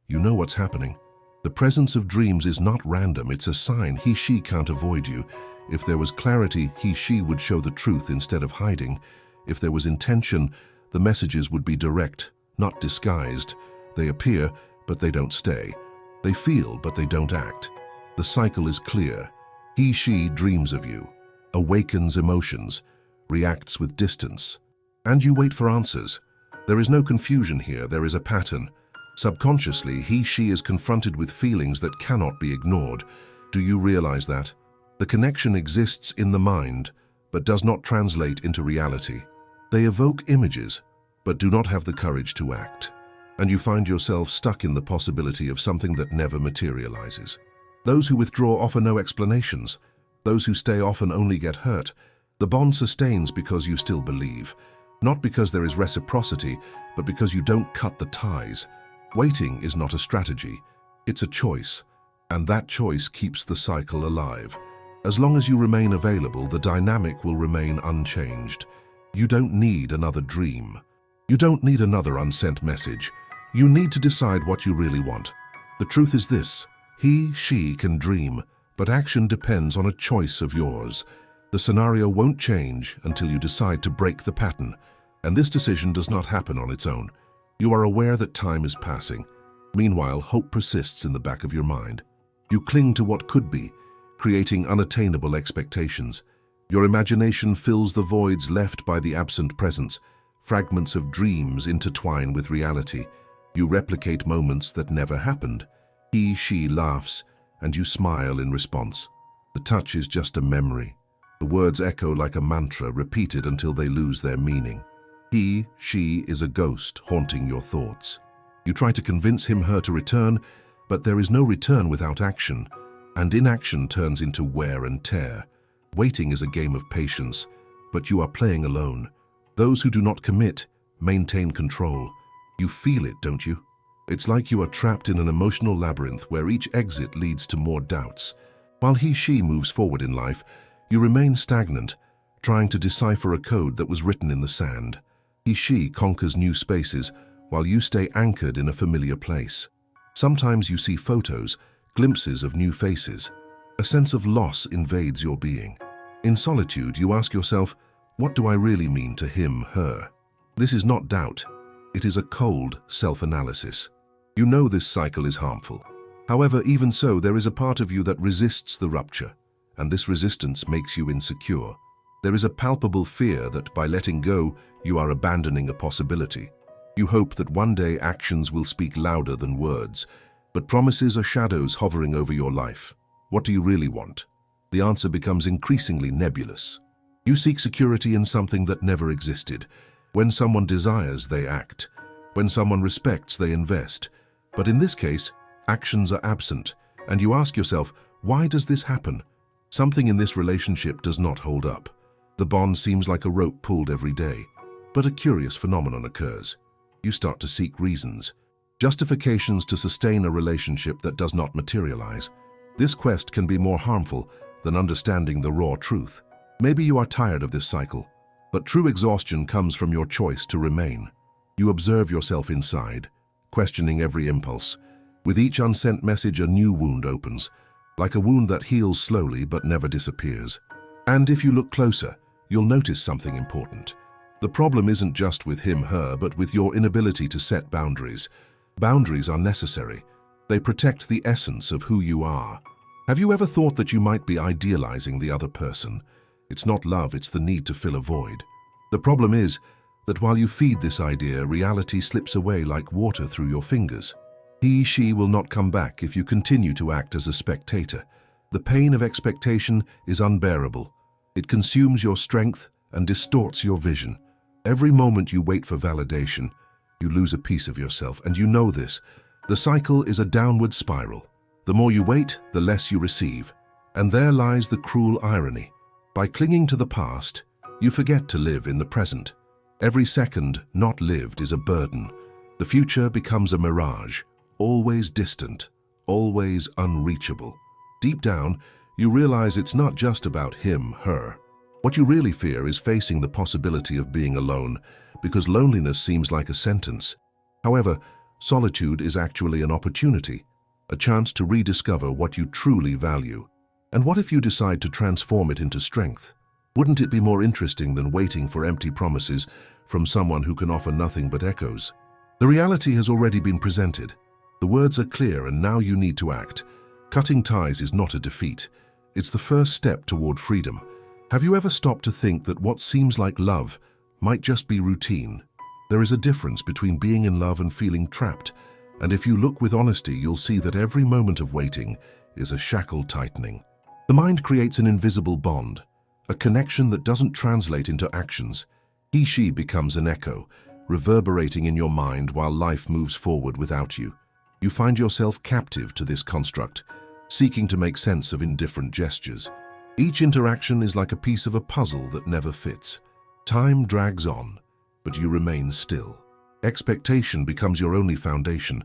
you know what's happening. The presence of dreams is not random, it's a sign he/she can't avoid you. If there was clarity, he/she would show the truth instead of hiding. If there was intention, the messages would be direct, not disguised. They appear, but they don't stay. They feel, but they don't act. The cycle is clear. He/she dreams of you, awakens emotions, reacts with distance. And you wait for answers. There is no confusion here, there is a pattern. Subconsciously, he/she is confronted with feelings that cannot be ignored. Do you realize that? The connection exists in the mind, but does not translate into reality. They evoke images, but do not have the courage to act. And you find yourself stuck in the possibility of something that never materializes. Those who withdraw offer no explanations. Those who stay often only get hurt. The bond sustains because you still believe. Not because there is reciprocity, but because you don't cut the ties. Waiting is not a strategy. It's a choice. And that choice keeps the cycle alive. As long as you remain available, the dynamic will remain unchanged. You don't need another dream. You don't need another unsent message. You need to decide what you really want. The truth is this: he/she can dream, but action depends on a choice of yours. The scenario won't change until you decide to break the pattern, and this decision does not happen on its own. You are aware that time is passing. Meanwhile, hope persists in the back of your mind. You cling to what could be, creating unattainable expectations. Your imagination fills the voids left by the absent presence. Fragments of dreams intertwine with reality. You replicate moments that never happened. He/she laughs, and you smile in response. The touch is just a memory. The words echo like a mantra, repeated until they lose their meaning. He/she is a ghost haunting your thoughts. You try to convince him/her to return, but there is no return without action, and inaction turns into wear and tear. Waiting is a game of patience, but you are playing alone. Those who do not commit maintain control. You feel it, don't you? It's like you are trapped in an emotional labyrinth where each exit leads to more doubts. While he/she moves forward in life, you remain stagnant, trying to decipher a code that was written in the sand. He/she conquers new spaces, while you stay anchored in a familiar place. Sometimes you see photos, glimpses of new faces. A sense of loss invades your being. In solitude, you ask yourself, what do I really mean to him/her? This is not doubt. It is a cold self-analysis. You know this cycle is harmful. However, even so, there is a part of you that resists the rupture, and this resistance makes you insecure. There is a palpable fear that by letting go, you are abandoning a possibility. You hope that one day actions will speak louder than words, but promises are shadows hovering over your life. What do you really want? The answer becomes increasingly nebulous. You seek security in something that never existed. When someone desires, they act. When someone respects, they invest. But in this case, actions are absent, and you ask yourself, why does this happen? Something in this relationship does not hold up. The bond seems like a rope pulled every day. But a curious phenomenon occurs. You start to seek reasons, justifications to sustain a relationship that does not materialize. This quest can be more harmful than understanding the raw truth. Maybe you are tired of this cycle, but true exhaustion comes from your choice to remain. You observe yourself inside, questioning every impulse. With each unsent message, a new wound opens, like a wound that heals slowly but never disappears. And if you look closer, you'll notice something important. The problem isn't just with him/her, but with your inability to set boundaries. Boundaries are necessary. They protect the essence of who you are. Have you ever thought that you might be idealizing the other person? It's not love, it's the need to fill a void. The problem is that while you feed this idea, reality slips away like water through your fingers. He/she will not come back if you continue to act as a spectator. The pain of expectation is unbearable. It consumes your strength and distorts your vision. Every moment you wait for validation, you lose a piece of yourself, and you know this. The cycle is a downward spiral. The more you wait, the less you receive. And there lies the cruel irony. By clinging to the past, you forget to live in the present. Every second not lived is a burden. The future becomes a mirage, always distant, always unreachable. Deep down, you realize it's not just about him/her. What you really fear is facing the possibility of being alone, because loneliness seems like a sentence. However, solitude is actually an opportunity, a chance to rediscover what you truly value. And what if you decide to transform it into strength? Wouldn't it be more interesting than waiting for empty promises from someone who can offer nothing but echoes? The reality has already been presented. The words are clear and now you need to act. Cutting ties is not a defeat. It's the first step toward freedom. Have you ever stopped to think that what seems like love might just be routine? There is a difference between being in love and feeling trapped. And if you look with honesty, you'll see that every moment of waiting is a shackle tightening. The mind creates an invisible bond, a connection that doesn't translate into actions. He/she becomes an echo, reverberating in your mind while life moves forward without you. You find yourself captive to this construct, seeking to make sense of indifferent gestures. Each interaction is like a piece of a puzzle that never fits. Time drags on, but you remain still. Expectation becomes your only foundation.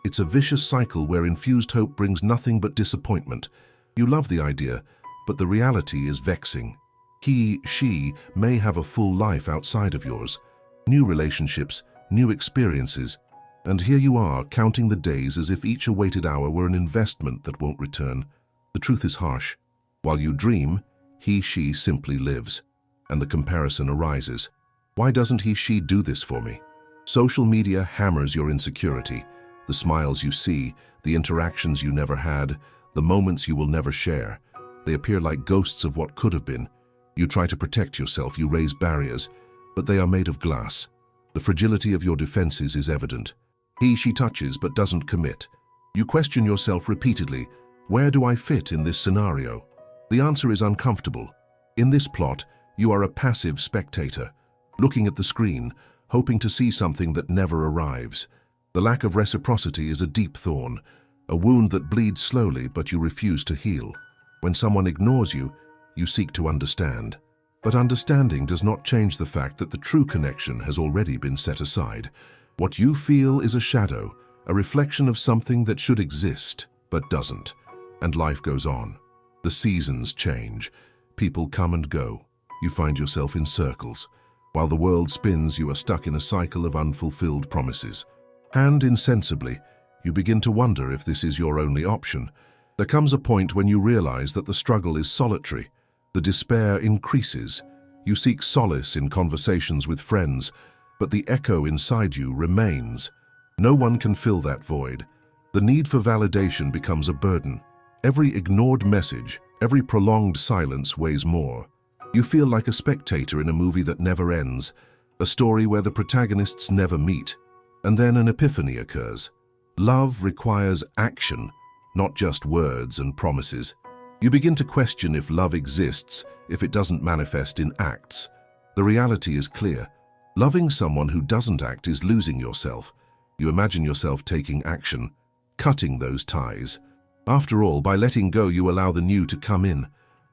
It's a vicious cycle where infused hope brings nothing but disappointment. You love the idea, but the reality is vexing. He/she may have a full life outside of yours. New relationships, new experiences, and here you are counting the days as if each awaited hour were an investment that won't return. The truth is harsh. While you dream, he/she simply lives, and the comparison arises. Why doesn't he/she do this for me? Social media hammers your insecurity. The smiles you see, the interactions you never had, the moments you will never share. They appear like ghosts of what could have been. You try to protect yourself, you raise barriers, but they are made of glass. The fragility of your defenses is evident. He/she touches but doesn't commit. You question yourself repeatedly, where do I fit in this scenario? The answer is uncomfortable. In this plot, you are a passive spectator, looking at the screen, hoping to see something that never arrives. The lack of reciprocity is a deep thorn, a wound that bleeds slowly but you refuse to heal. When someone ignores you, you seek to understand. But understanding does not change the fact that the true connection has already been set aside. What you feel is a shadow, a reflection of something that should exist, but doesn't. And life goes on. The seasons change. People come and go. You find yourself in circles. While the world spins, you are stuck in a cycle of unfulfilled promises. And insensibly, you begin to wonder if this is your only option. There comes a point when you realize that the struggle is solitary. The despair increases. You seek solace in conversations with friends, but the echo inside you remains. No one can fill that void. The need for validation becomes a burden. Every ignored message, every prolonged silence weighs more. You feel like a spectator in a movie that never ends, a story where the protagonists never meet. And then an epiphany occurs. Love requires action, not just words and promises. You begin to question if love exists, if it doesn't manifest in acts. The reality is clear. Loving someone who doesn't act is losing yourself. You imagine yourself taking action, cutting those ties. After all, by letting go, you allow the new to come in.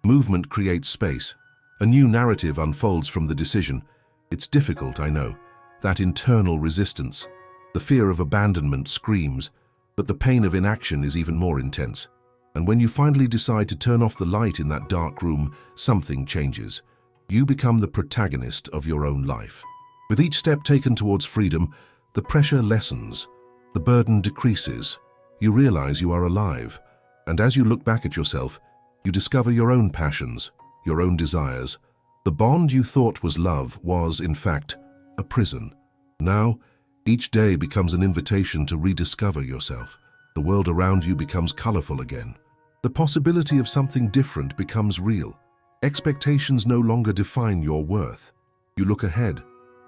Movement creates space. A new narrative unfolds from the decision. It's difficult, I know. That internal resistance. The fear of abandonment screams, but the pain of inaction is even more intense. And when you finally decide to turn off the light in that dark room, something changes. You become the protagonist of your own life. With each step taken towards freedom, the pressure lessens. The burden decreases. You realize you are alive. And as you look back at yourself, you discover your own passions, your own desires. The bond you thought was love was, in fact, a prison. Now, each day becomes an invitation to rediscover yourself. The world around you becomes colorful again. The possibility of something different becomes real. Expectations no longer define your worth. You look ahead,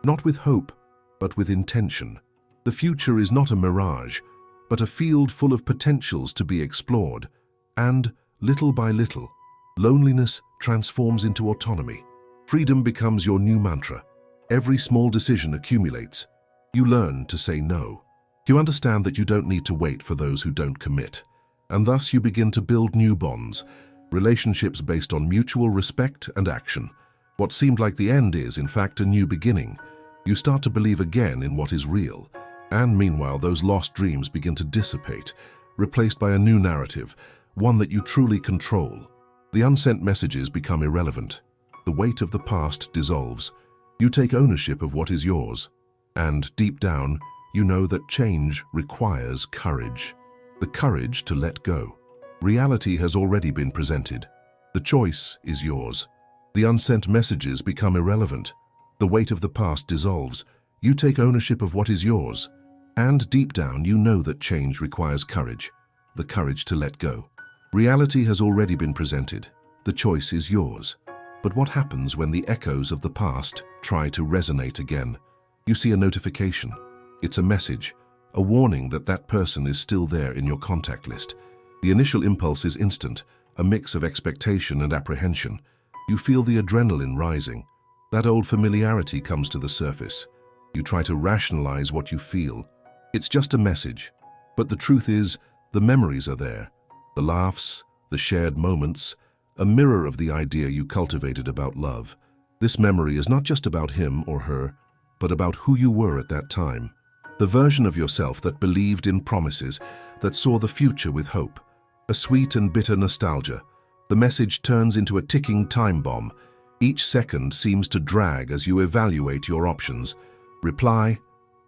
not with hope, but with intention. The future is not a mirage, but a field full of potentials to be explored. And, little by little, loneliness transforms into autonomy. Freedom becomes your new mantra. Every small decision accumulates. You learn to say no. You understand that you don't need to wait for those who don't commit. And thus you begin to build new bonds, relationships based on mutual respect and action. What seemed like the end is, in fact, a new beginning. You start to believe again in what is real. And meanwhile, those lost dreams begin to dissipate, replaced by a new narrative, one that you truly control. The unsent messages become irrelevant. The weight of the past dissolves. You take ownership of what is yours. And deep down, you know that change requires courage. The courage to let go. Reality has already been presented. The choice is yours. The unsent messages become irrelevant. The weight of the past dissolves. You take ownership of what is yours. And deep down, you know that change requires courage. The courage to let go. Reality has already been presented. The choice is yours. But what happens when the echoes of the past try to resonate again? You see a notification. It's a message, a warning that that person is still there in your contact list. The initial impulse is instant, a mix of expectation and apprehension. You feel the adrenaline rising. That old familiarity comes to the surface. You try to rationalize what you feel. It's just a message. But the truth is, the memories are there. The laughs, the shared moments, a mirror of the idea you cultivated about love. This memory is not just about him or her, but about who you were at that time. The version of yourself that believed in promises, that saw the future with hope. A sweet and bitter nostalgia. The message turns into a ticking time bomb. Each second seems to drag as you evaluate your options. Reply,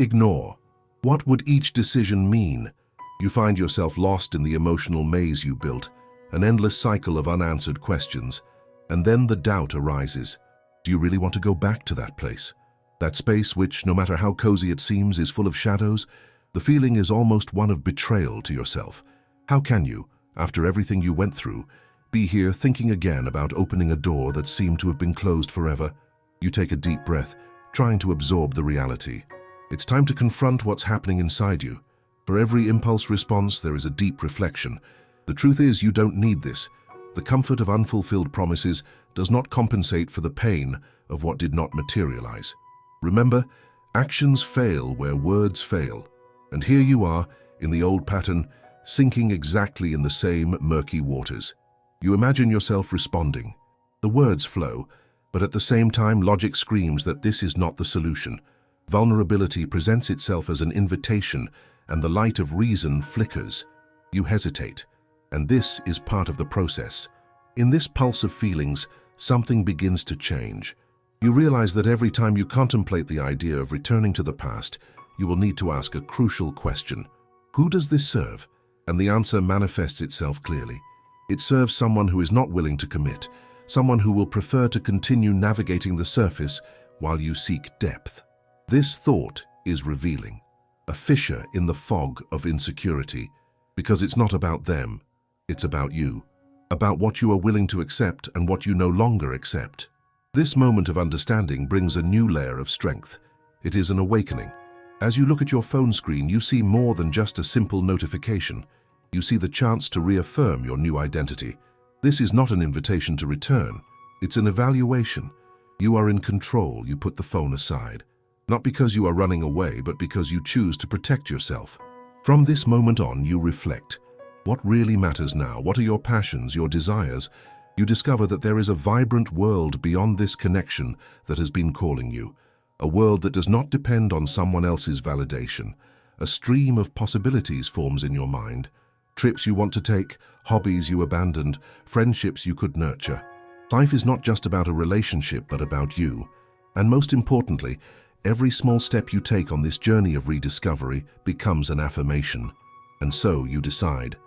ignore. What would each decision mean? You find yourself lost in the emotional maze you built, an endless cycle of unanswered questions. And then the doubt arises. Do you really want to go back to that place? That space which, no matter how cozy it seems, is full of shadows? The feeling is almost one of betrayal to yourself. How can you, after everything you went through, be here thinking again about opening a door that seemed to have been closed forever? You take a deep breath, trying to absorb the reality. It's time to confront what's happening inside you. For every impulse response, there is a deep reflection. The truth is, you don't need this. The comfort of unfulfilled promises does not compensate for the pain of what did not materialize. Remember, actions fail where words fail. And here you are, in the old pattern, sinking exactly in the same murky waters. You imagine yourself responding. The words flow, but at the same time logic screams that this is not the solution. Vulnerability presents itself as an invitation, and the light of reason flickers. You hesitate, and this is part of the process. In this pulse of feelings, something begins to change. You realize that every time you contemplate the idea of returning to the past, you will need to ask a crucial question. Who does this serve? And the answer manifests itself clearly. It serves someone who is not willing to commit, someone who will prefer to continue navigating the surface while you seek depth. This thought is revealing, a fissure in the fog of insecurity, because it's not about them, it's about you, about what you are willing to accept and what you no longer accept. This moment of understanding brings a new layer of strength. It is an awakening. As you look at your phone screen, you see more than just a simple notification. You see the chance to reaffirm your new identity. This is not an invitation to return. It's an evaluation. You are in control. You put the phone aside. Not because you are running away, but because you choose to protect yourself. From this moment on, you reflect. What really matters now? What are your passions, your desires? You discover that there is a vibrant world beyond this connection that has been calling you. A world that does not depend on someone else's validation. A stream of possibilities forms in your mind. Trips you want to take, hobbies you abandoned, friendships you could nurture. Life is not just about a relationship, but about you. And most importantly, every small step you take on this journey of rediscovery becomes an affirmation. And so you decide.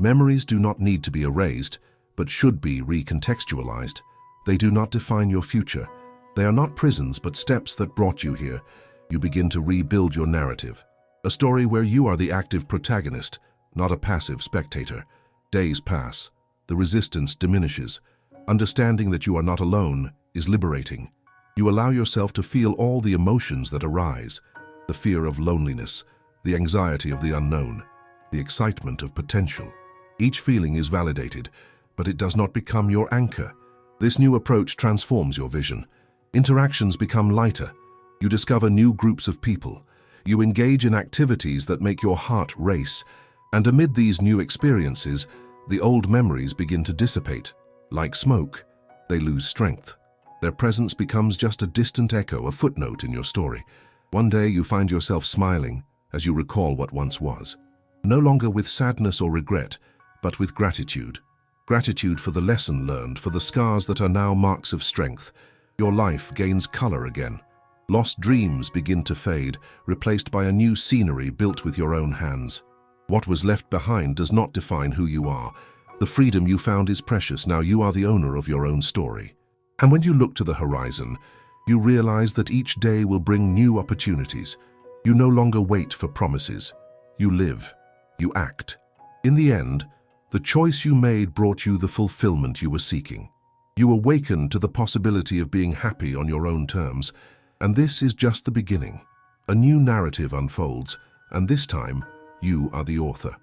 Memories do not need to be erased, but should be recontextualized. They do not define your future. They are not prisons, but steps that brought you here. You begin to rebuild your narrative. A story where you are the active protagonist, not a passive spectator. Days pass. The resistance diminishes. Understanding that you are not alone is liberating. You allow yourself to feel all the emotions that arise. The fear of loneliness, the anxiety of the unknown, the excitement of potential. Each feeling is validated, but it does not become your anchor. This new approach transforms your vision. Interactions become lighter. You discover new groups of people. You engage in activities that make your heart race. And amid these new experiences, the old memories begin to dissipate. Like smoke, they lose strength. Their presence becomes just a distant echo, a footnote in your story. One day you find yourself smiling as you recall what once was. No longer with sadness or regret, but with gratitude. Gratitude for the lesson learned, for the scars that are now marks of strength. Your life gains color again. Lost dreams begin to fade, replaced by a new scenery built with your own hands. What was left behind does not define who you are. The freedom you found is precious. Now you are the owner of your own story. And when you look to the horizon, you realize that each day will bring new opportunities. You no longer wait for promises. You live. You act. In the end, the choice you made brought you the fulfillment you were seeking. You awakened to the possibility of being happy on your own terms, and this is just the beginning. A new narrative unfolds, and this time, you are the author.